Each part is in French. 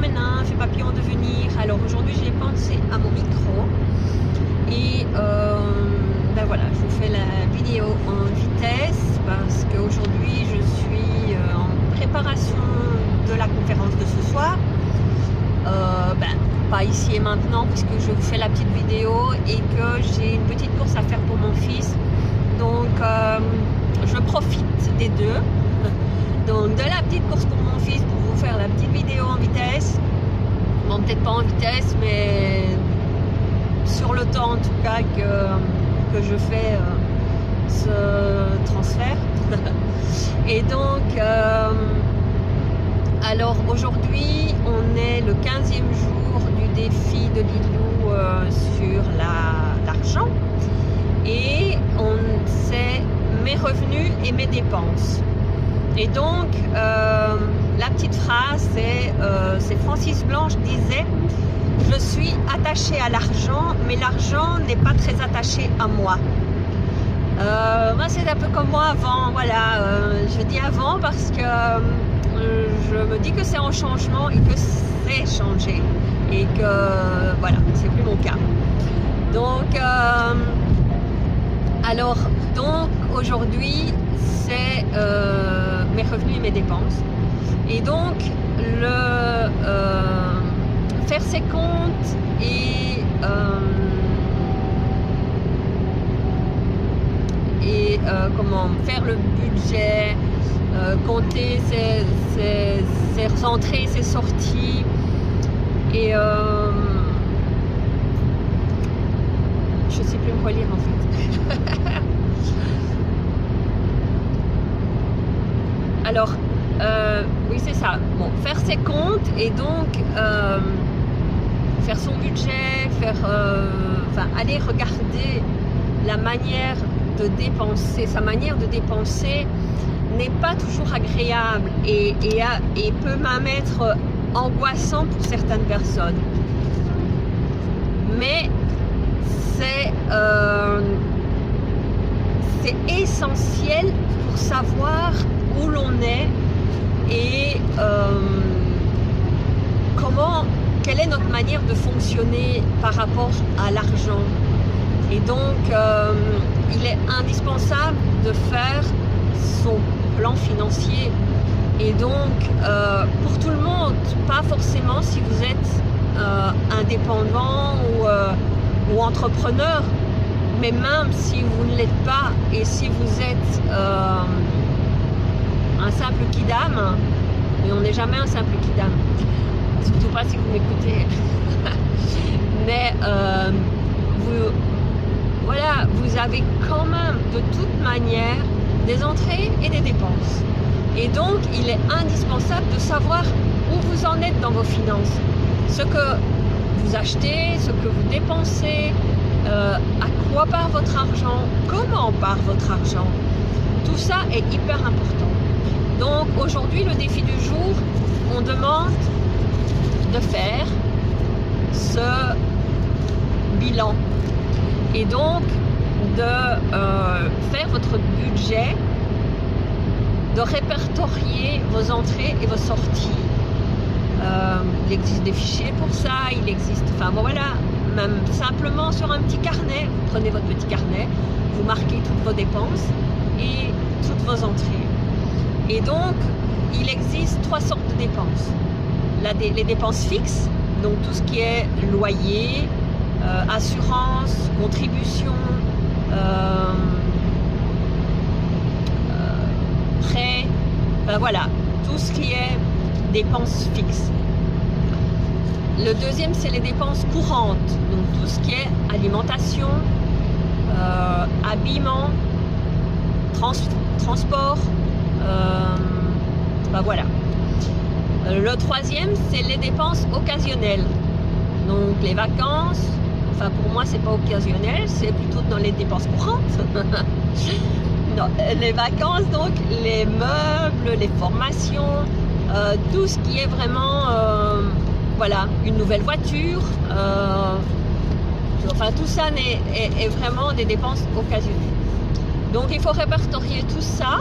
Féminin, fait papillon devenir. Alors aujourd'hui j'ai pensé à mon micro et ben voilà, je vous fais la vidéo en vitesse parce qu'aujourd'hui je suis en préparation de la conférence de ce soir. Pas ici et maintenant puisque je vous fais la petite vidéo et que j'ai une petite course à faire pour mon fils, donc je profite des deux, donc de la petite course pour mon fils pour vous faire la petite vidéo en vitesse, bon peut-être pas en vitesse mais sur le temps en tout cas que je fais ce transfert. Et donc alors aujourd'hui on est le 15e jour du défi de Lilou sur l'argent et on sait mes revenus et mes dépenses. Et donc la petite phrase c'est Francis Blanche disait: je suis attachée à l'argent mais l'argent n'est pas très attaché à moi. Moi c'est un peu comme moi avant, voilà, je dis avant parce que je me dis que c'est en changement et que c'est changé et que voilà, c'est plus mon cas. Donc alors donc aujourd'hui c'est mes revenus et mes dépenses, et donc le faire ses comptes et comment faire le budget, compter ses entrées, ses sorties, et je sais plus quoi lire en fait. Alors oui c'est ça, bon, faire ses comptes et donc faire son budget, aller regarder la manière de dépenser, sa manière de dépenser n'est pas toujours agréable et peut même être angoissant pour certaines personnes. Mais c'est essentiel pour savoir où l'on est et quelle est notre manière de fonctionner par rapport à l'argent. Et donc il est indispensable de faire son plan financier, et donc pour tout le monde, pas forcément si vous êtes indépendant ou entrepreneur, mais même si vous ne l'êtes pas et si vous êtes un simple kidam, mais on n'est jamais un simple kidam, surtout pas si vous m'écoutez. Mais vous avez quand même de toute manière des entrées et des dépenses, et donc il est indispensable de savoir où vous en êtes dans vos finances, ce que vous achetez, ce que vous dépensez, à quoi part votre argent, comment part votre argent. Tout ça est hyper important. Donc aujourd'hui le défi du jour, on demande de faire ce bilan et donc de faire votre budget, de répertorier vos entrées et vos sorties. Il existe des fichiers pour ça, il existe, enfin bon voilà, même simplement sur un petit carnet, vous prenez votre petit carnet, vous marquez toutes vos dépenses et toutes vos entrées. Et donc il existe trois sortes de dépenses. Les dépenses fixes, donc tout ce qui est loyer, assurance, contribution, prêt, voilà, tout ce qui est dépenses fixes. Le deuxième, c'est les dépenses courantes, donc tout ce qui est alimentation, habillement, transport, voilà. Le troisième, c'est les dépenses occasionnelles, donc les vacances. Enfin, pour moi, c'est pas occasionnel, c'est plutôt dans les dépenses courantes. Non, les vacances, donc les meubles, les formations, tout ce qui est vraiment, voilà, une nouvelle voiture. Enfin, tout ça est vraiment des dépenses occasionnelles. Donc, il faut répertorier tout ça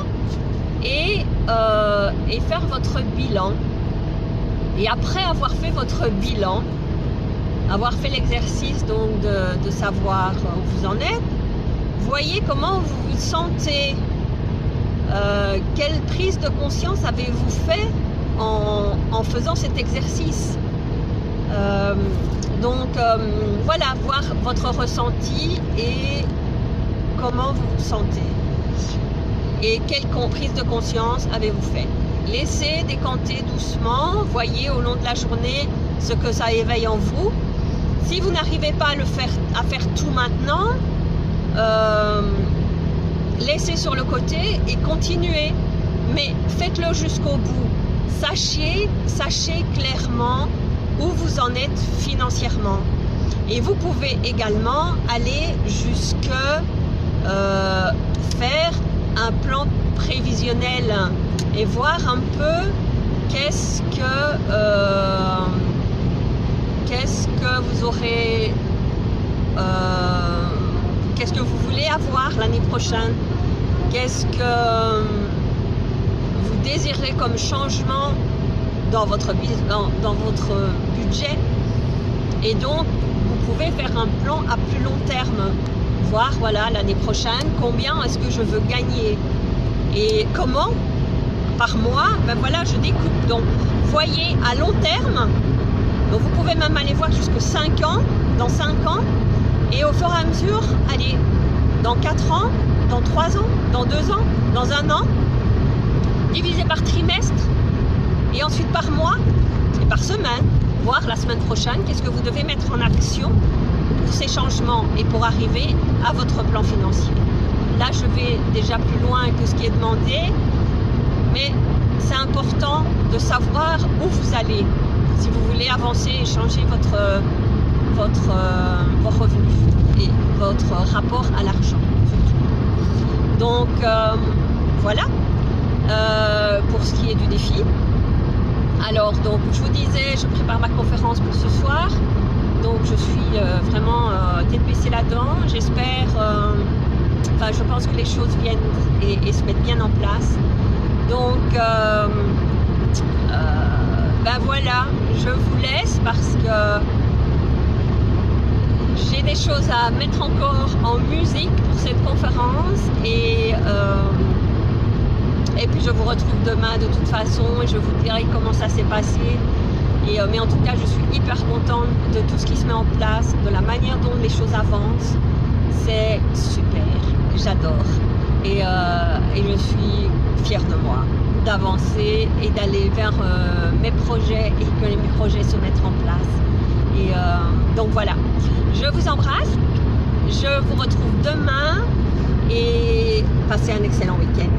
et faire votre bilan. Et après avoir fait votre bilan, avoir fait l'exercice donc de savoir où vous en êtes, voyez comment vous vous sentez, quelle prise de conscience avez-vous fait en faisant cet exercice. Voilà, voir votre ressenti et comment vous vous sentez et quelle prise de conscience avez-vous fait. Laissez décanter doucement, voyez au long de la journée ce que ça éveille en vous. Si vous n'arrivez pas à faire tout maintenant, laissez sur le côté et continuez, mais faites-le jusqu'au bout. Sachez clairement où vous en êtes financièrement. Et vous pouvez également aller jusque faire un plan prévisionnel et voir un peu qu'est-ce que vous aurez, qu'est-ce que vous voulez avoir l'année prochaine, qu'est-ce que vous désirez comme changement dans votre budget. Et donc vous pouvez faire un plan à plus long terme, voir voilà l'année prochaine combien est-ce que je veux gagner et comment par mois. Ben voilà, je découpe. Donc voyez à long terme. Donc vous pouvez même aller voir jusqu'à 5 ans, dans 5 ans, et au fur et à mesure, allez, dans 4 ans, dans 3 ans, dans 2 ans, dans 1 an, divisé par trimestre, et ensuite par mois, et par semaine, voir la semaine prochaine, qu'est-ce que vous devez mettre en action pour ces changements et pour arriver à votre plan financier. Là, je vais déjà plus loin que ce qui est demandé, mais c'est important de savoir où vous allez. Si vous voulez avancer et changer vos revenus et votre rapport à l'argent. Donc voilà pour ce qui est du défi. Alors donc je vous disais, je prépare ma conférence pour ce soir. Donc je suis vraiment tête baissée là-dedans. J'espère, je pense que les choses viennent et se mettent bien en place. Donc voilà, je vous laisse parce que j'ai des choses à mettre encore en musique pour cette conférence et puis je vous retrouve demain de toute façon et je vous dirai comment ça s'est passé. Mais en tout cas, je suis hyper contente de tout ce qui se met en place, de la manière dont les choses avancent. C'est super, j'adore et je suis fière de moi d'avancer et d'aller vers mes projets et que mes projets se mettent en place. Et donc voilà, je vous embrasse, je vous retrouve demain et passez un excellent week-end.